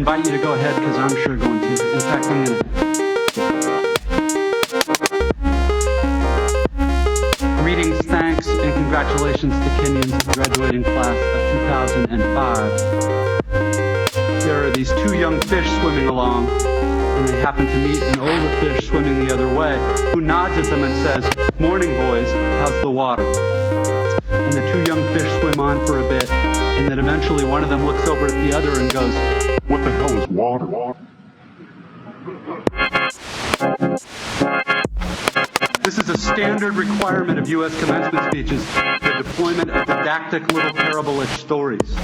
invite you to go ahead because I'm sure going to. In fact, I'm going to. Greetings, thanks, and congratulations to Kenyans, graduating class of 2005. There are these two young fish swimming along, and they happen to meet an older fish swimming the other way, who nods at them and says, "Morning, boys, how's the water?" And the two young fish swim on for a bit, and then eventually one of them looks over at the other and goes, "What the hell is water?" This is a standard requirement of U.S. commencement speeches, the deployment of didactic little parable-ish stories.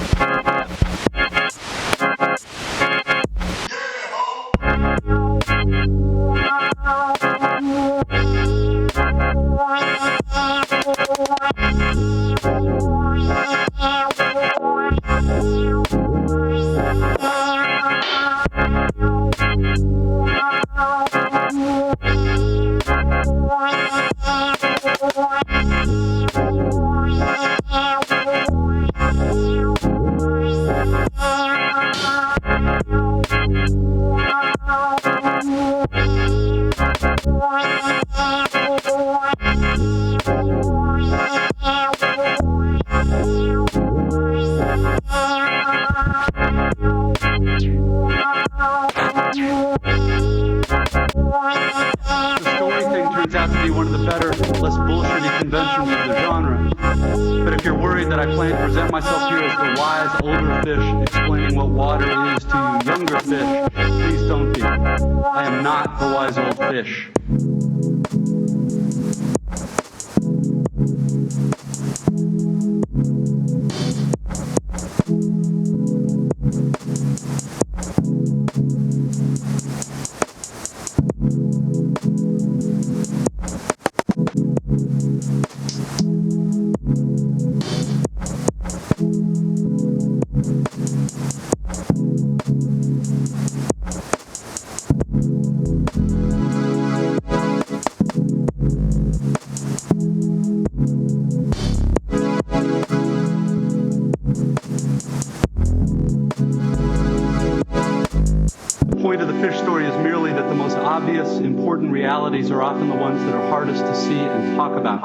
Realities are often the ones that are hardest to see and talk about.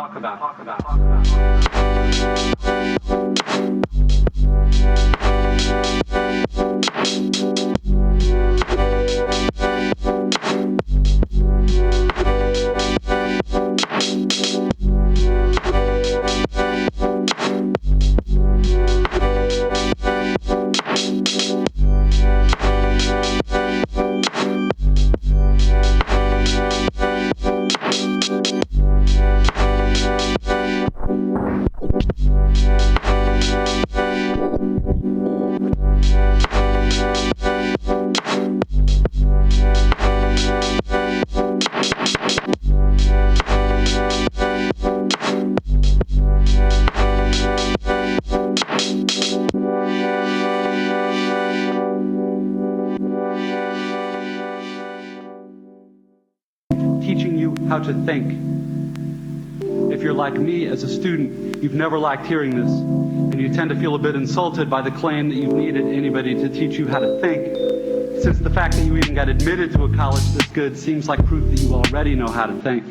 How to think. If you're like me as a student, you've never liked hearing this, and you tend to feel a bit insulted by the claim that you've needed anybody to teach you how to think, since the fact that you even got admitted to a college this good seems like proof that you already know how to think.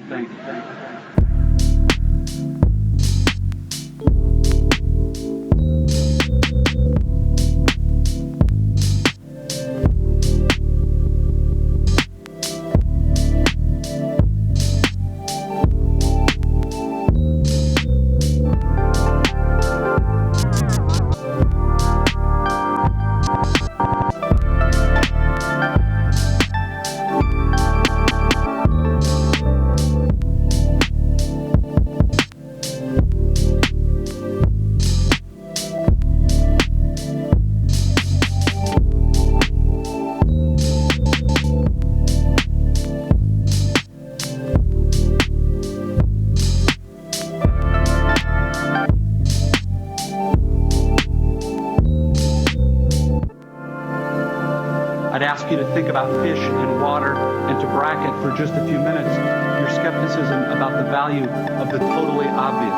I'd ask you to think about fish and water and to bracket for just a few minutes your skepticism about the value of the totally obvious.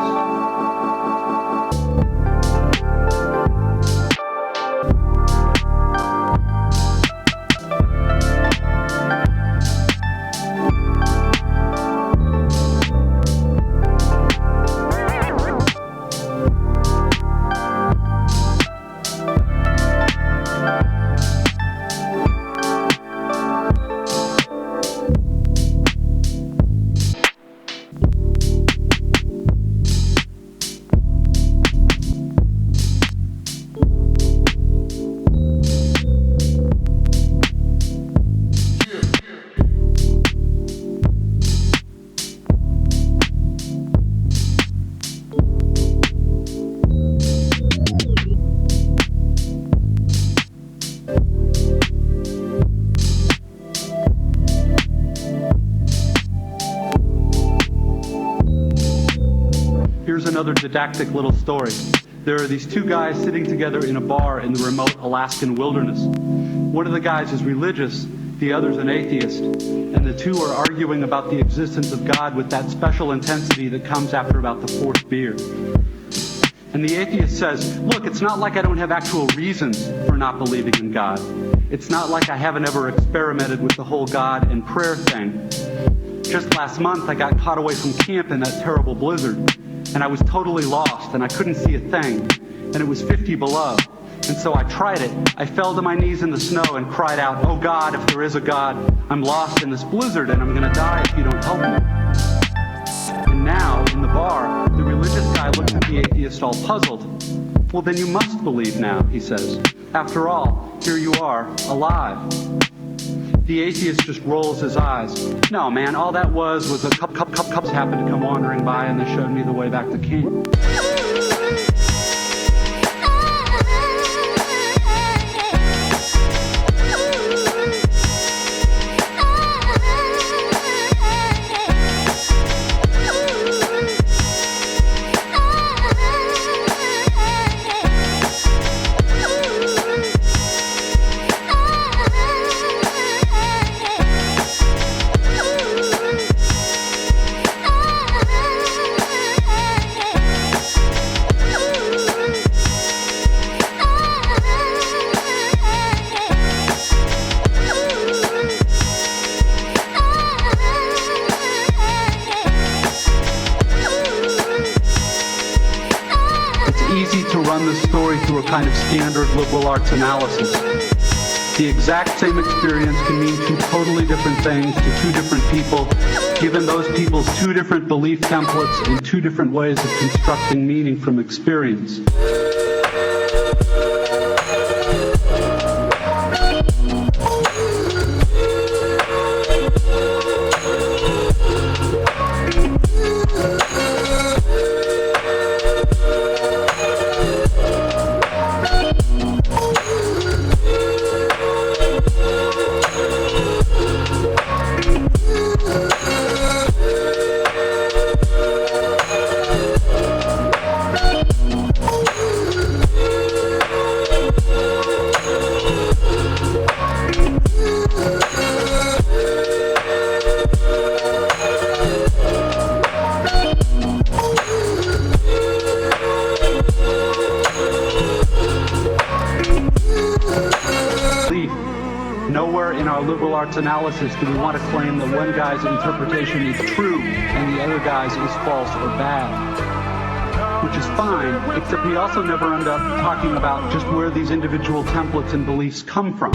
another didactic little story. There are these two guys sitting together in a bar in the remote Alaskan wilderness. One of the guys is religious, the other's an atheist, and the two are arguing about the existence of God with that special intensity that comes after about the fourth beer. And the atheist says, look, it's not like I don't have actual reasons for not believing in God. It's not like I haven't ever experimented with the whole God and prayer thing. Just last month, I got caught away from camp in that terrible blizzard, and I was totally lost, and I couldn't see a thing, and it was 50 below. And so I tried it. I fell to my knees in the snow and cried out, oh God, if there is a God, I'm lost in this blizzard and I'm gonna die if you don't help me. And now, in the bar, the religious guy looks at the atheist all puzzled. Well, then you must believe now, he says. After all, here you are, alive. The atheist just rolls his eyes. No, man, all that was a cups happened to come wandering by and they showed me the way back to camp. Easy to run the story through a kind of standard liberal arts analysis. The exact same experience can mean two totally different things to two different people, given those people's two different belief templates and two different ways of constructing meaning from experience. Nowhere in our liberal arts analysis do we want to claim that one guy's interpretation is true and the other guy's is false or bad. Which is fine, except we also never end up talking about just where these individual templates and beliefs come from.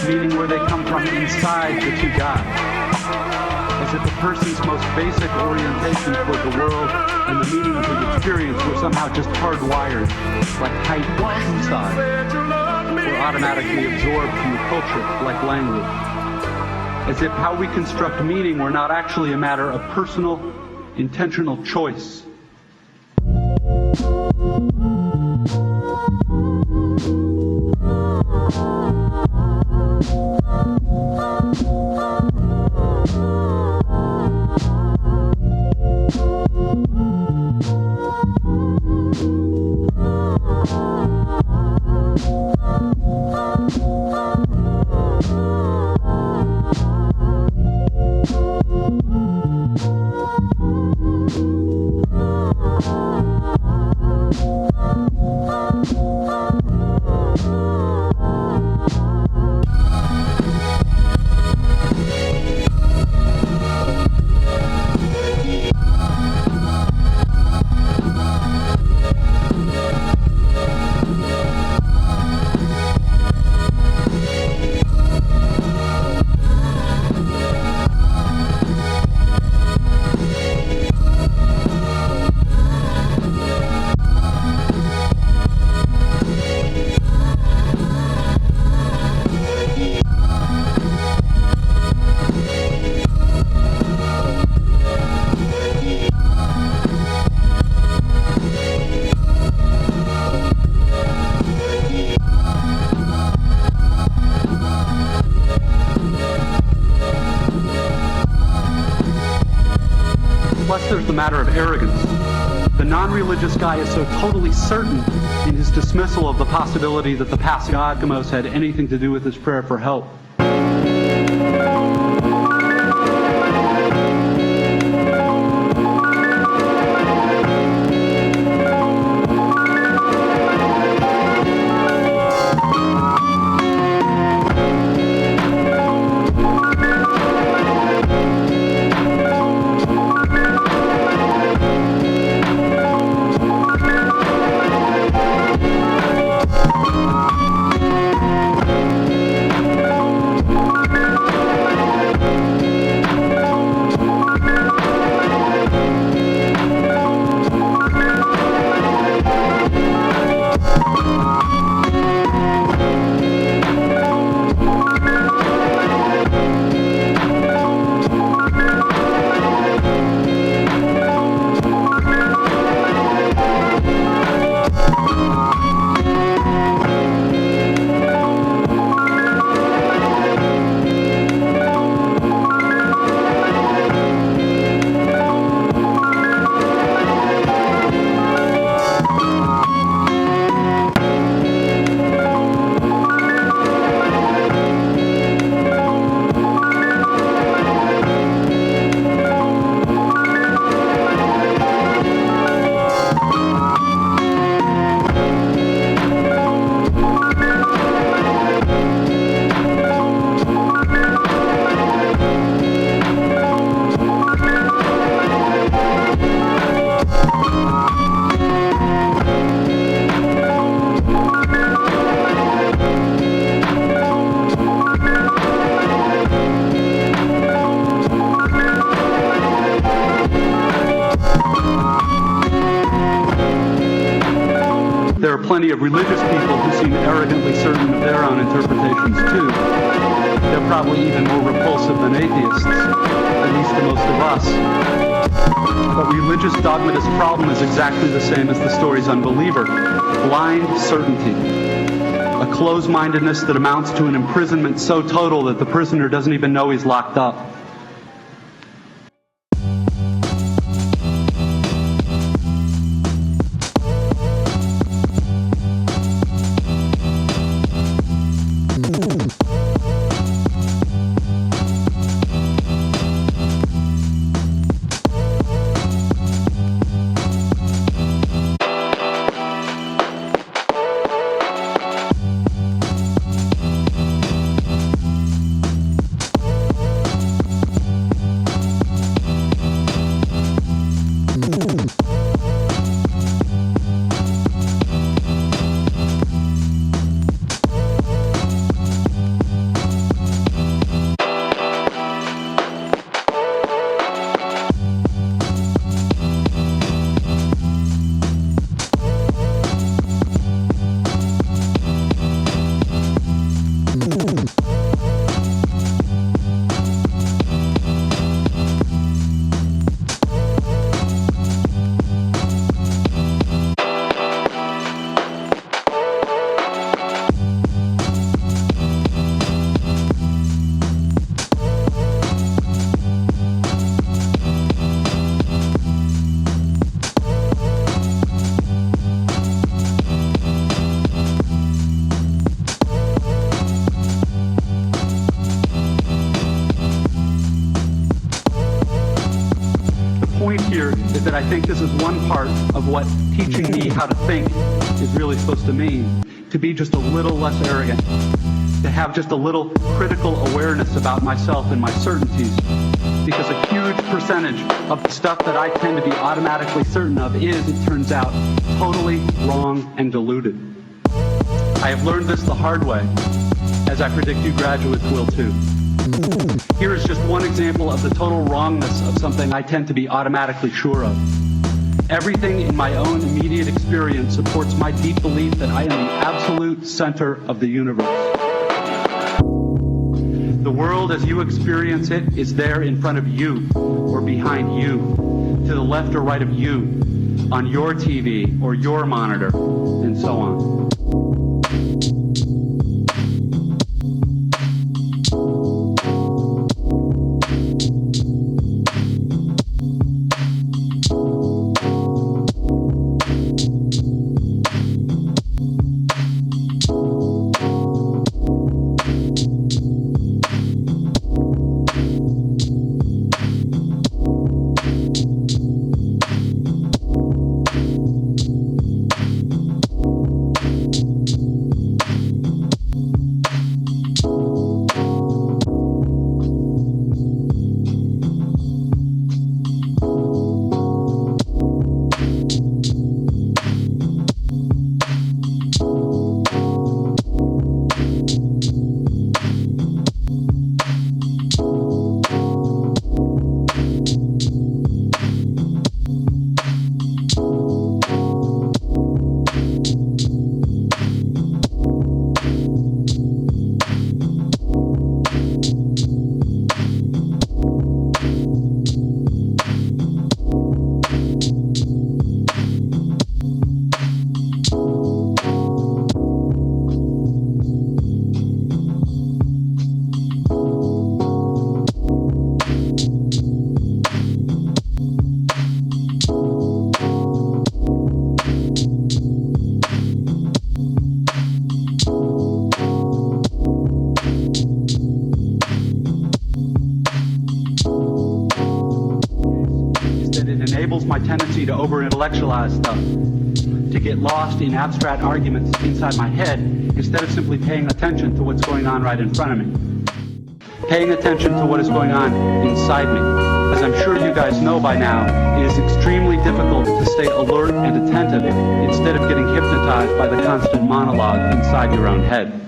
Meaning where they come from inside the two guys. As if the person's most basic orientation toward the world and the meaning of his experience were somehow just hardwired, like height or shoe size, or automatically absorbed from the culture, like language. As if how we construct meaning were not actually a matter of personal, intentional choice. a matter of arrogance. The non-religious guy is so totally certain in his dismissal of the possibility that the Paschimos had anything to do with his prayer for help. There are plenty of religious people who seem arrogantly certain of their own interpretations too. They're probably even more repulsive than atheists, at least to most of us. But religious dogmatist's problem is exactly the same as the story's unbeliever: blind certainty. A closed-mindedness that amounts to an imprisonment so total that the prisoner doesn't even know he's locked up. Is that I think this is one part of what teaching me how to think is really supposed to mean. To be just a little less arrogant. To have just a little critical awareness about myself and my certainties. Because a huge percentage of the stuff that I tend to be automatically certain of is, it turns out, totally wrong and deluded. I have learned this the hard way, as I predict you graduates will too. Here is just one example of the total wrongness of something I tend to be automatically sure of. Everything in my own immediate experience supports my deep belief that I am the absolute center of the universe. The world as you experience it is there in front of you, or behind you, to the left or right of you, on your TV or your monitor, and so on. tendency to over-intellectualize stuff, to get lost in abstract arguments inside my head instead of simply paying attention to what's going on right in front of me. Paying attention to what is going on inside me. As I'm sure you guys know by now, it is extremely difficult to stay alert and attentive instead of getting hypnotized by the constant monologue inside your own head.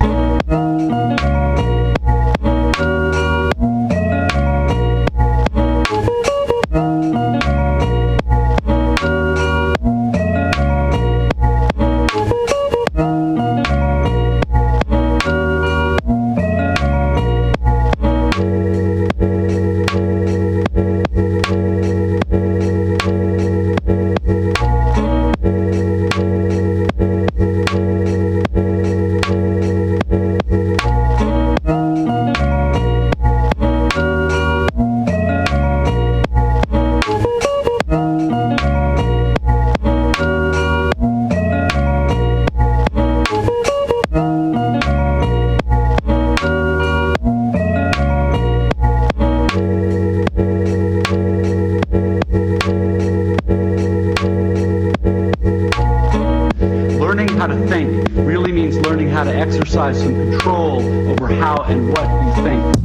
Learning how to think really means learning how to exercise some control over how and what you think.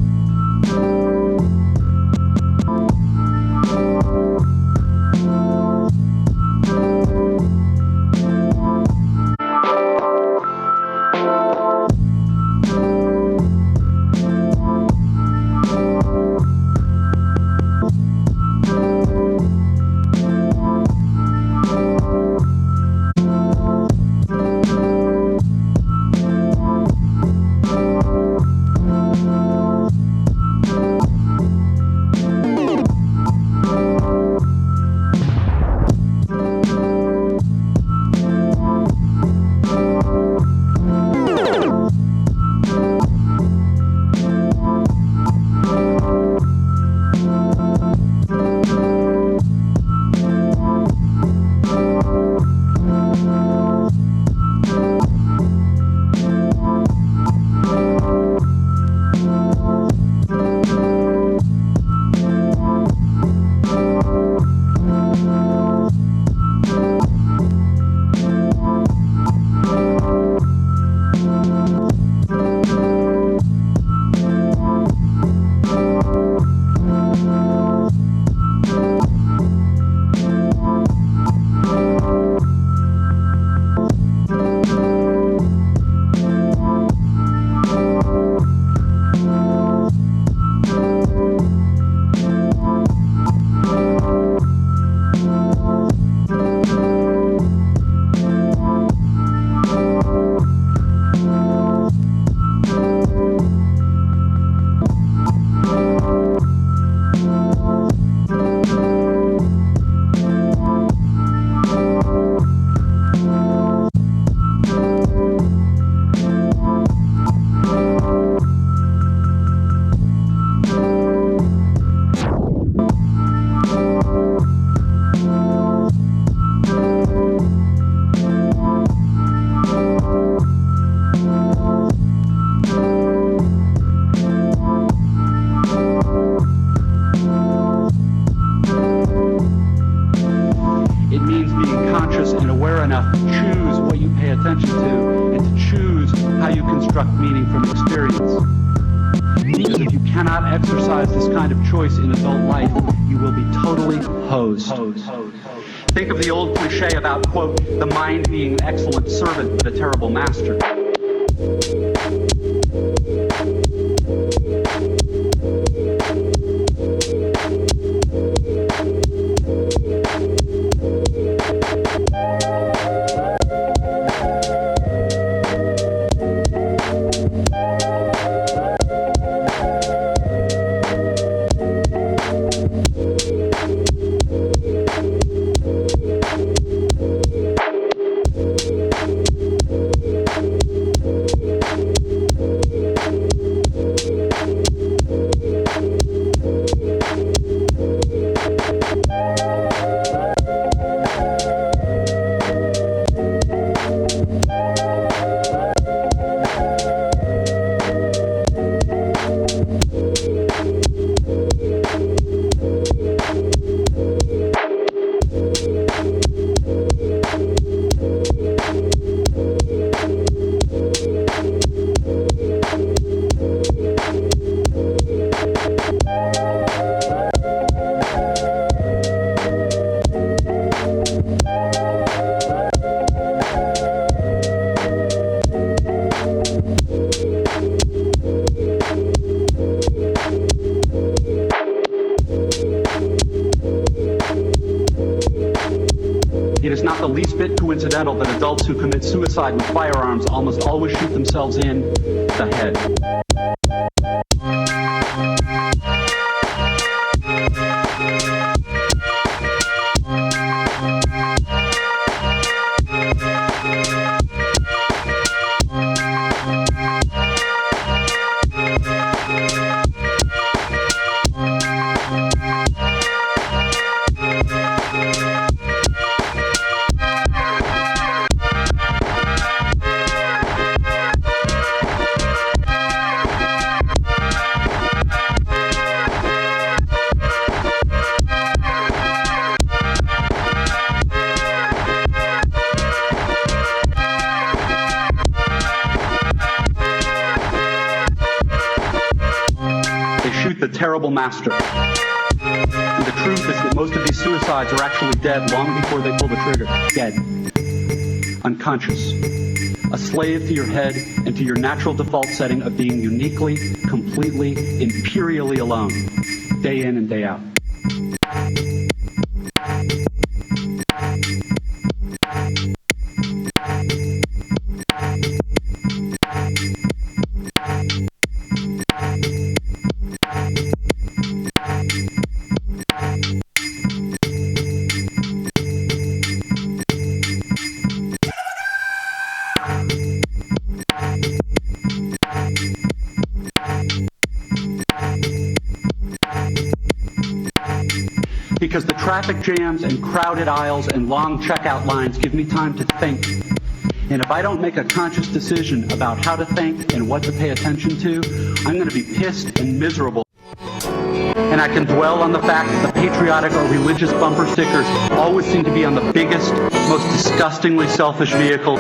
It means being conscious and aware enough to choose what you pay attention to and to choose how you construct meaning from experience. Because if you cannot exercise this kind of choice in adult life, you will be totally hosed. Think of the old cliche about, quote, the mind being an excellent servant but a terrible master. It is not the least bit coincidental that adults who commit suicide with firearms almost always shoot themselves in the head. The terrible master. And the truth is that most of these suicides are actually dead long before they pull the trigger. Dead. Unconscious. A slave to your head and to your natural default setting of being uniquely, completely, imperially alone, day in and day out. Because the traffic jams and crowded aisles and long checkout lines give me time to think. And if I don't make a conscious decision about how to think and what to pay attention to, I'm going to be pissed and miserable. And I can dwell on the fact that the patriotic or religious bumper stickers always seem to be on the biggest, most disgustingly selfish vehicle.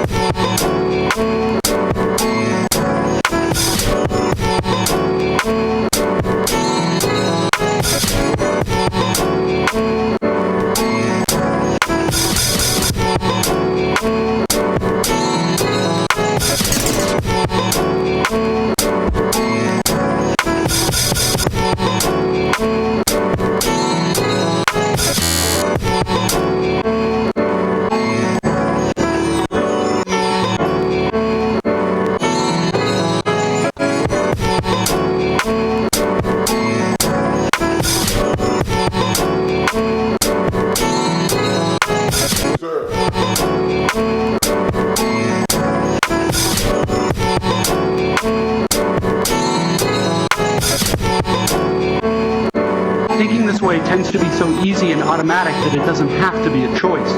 Thinking this way tends to be so easy and automatic that it doesn't have to be a choice.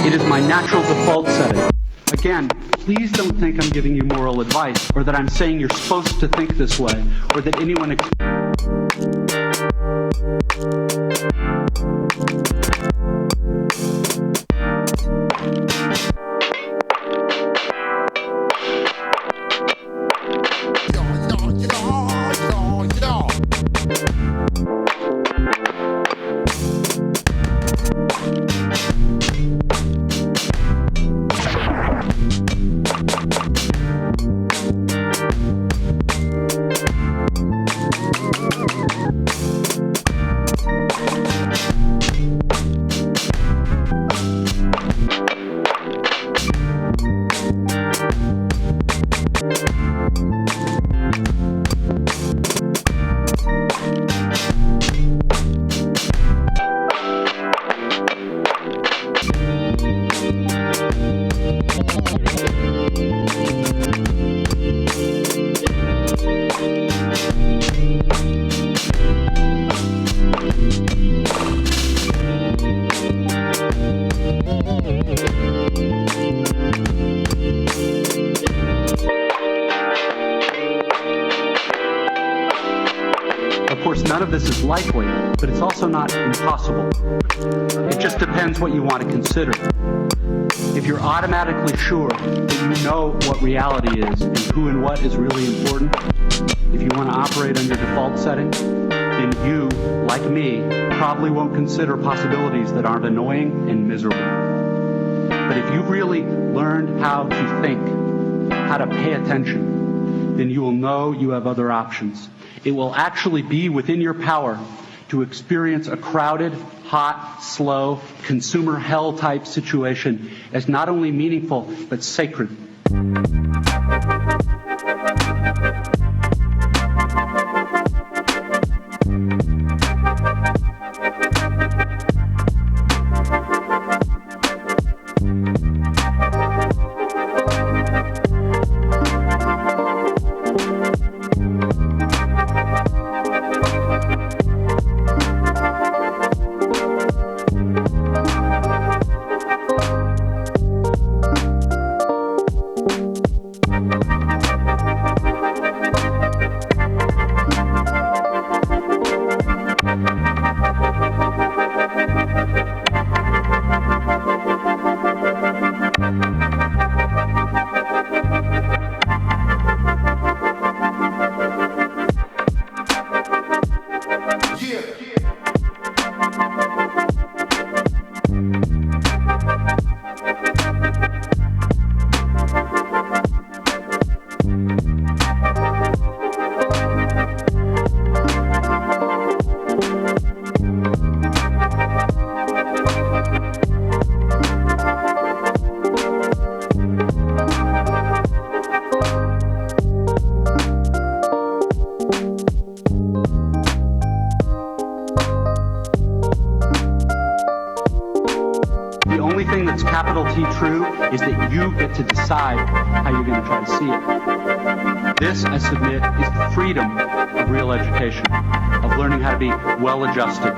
It is my natural default setting. Again, please don't think I'm giving you moral advice, or that I'm saying you're supposed to think this way, or that anyone None of this is likely, but it's also not impossible. It just depends what you want to consider. If you're automatically sure that you know what reality is and who and what is really important, if you want to operate on your default setting, then you, like me, probably won't consider possibilities that aren't annoying and miserable. But if you've really learned how to think, how to pay attention, then you will know you have other options. It will actually be within your power to experience a crowded, hot, slow, consumer hell-type situation as not only meaningful, but sacred. The only thing that's capital T true is that you get to decide how you're going to try to see it. This, I submit, is the freedom of real education, of learning how to be well-adjusted.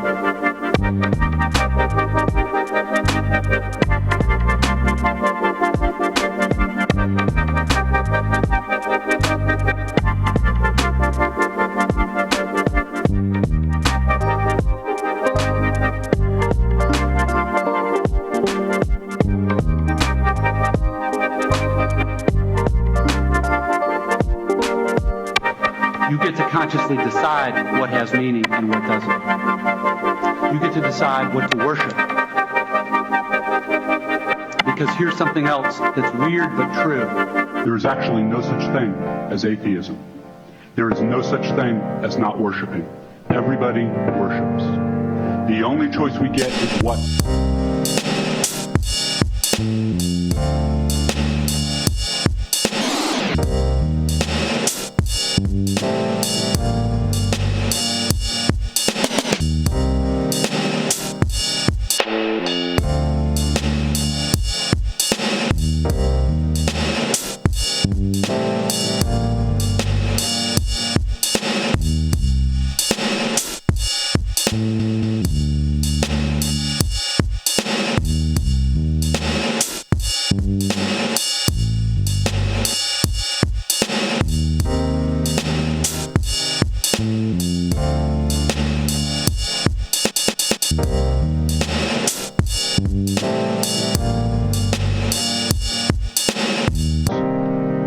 You get to consciously decide what has meaning and what doesn't. You get to decide what to worship. Because here's something else that's weird but true. There is actually no such thing as atheism. There is no such thing as not worshiping. Everybody worships. The only choice we get is what.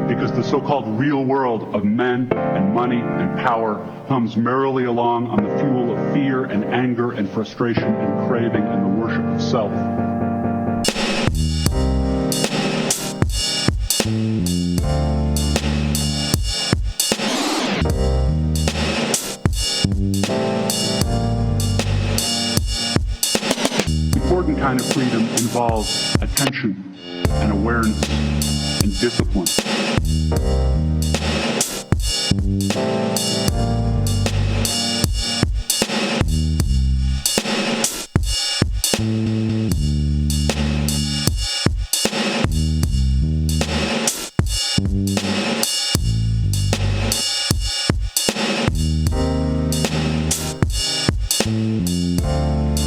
Because the so-called real world of men and money and power hums merrily along on the fuel of fear and anger and frustration and craving and the worship of self. The important kind of freedom involves attention and awareness and discipline.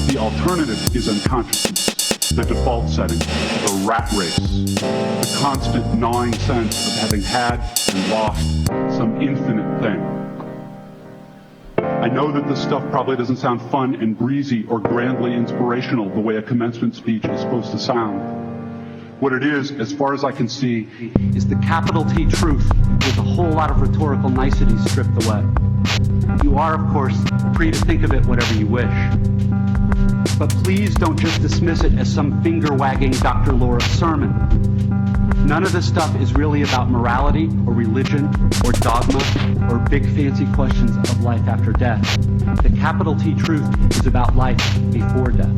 The alternative is unconsciousness, the default setting, the rat race, the constant gnawing sense of having had and lost some infinite thing. I know that this stuff probably doesn't sound fun and breezy or grandly inspirational the way a commencement speech is supposed to sound. What it is, as far as I can see, Is the capital T truth with a whole lot of rhetorical niceties stripped away. You are, of course, free to think of it whatever you wish. But please don't just dismiss it as some finger-wagging Dr. Laura sermon. None of this stuff is really about morality or religion or dogma or big fancy questions of life after death. The capital T truth is about life before death.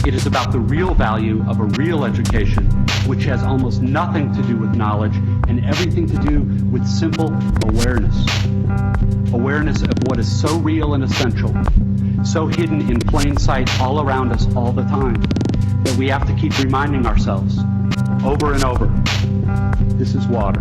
It is about the real value of a real education, which has almost nothing to do with knowledge and everything to do with simple awareness. Awareness of what is so real and essential, so hidden in plain sight all around us all the time, that we have to keep reminding ourselves over and over, this is water.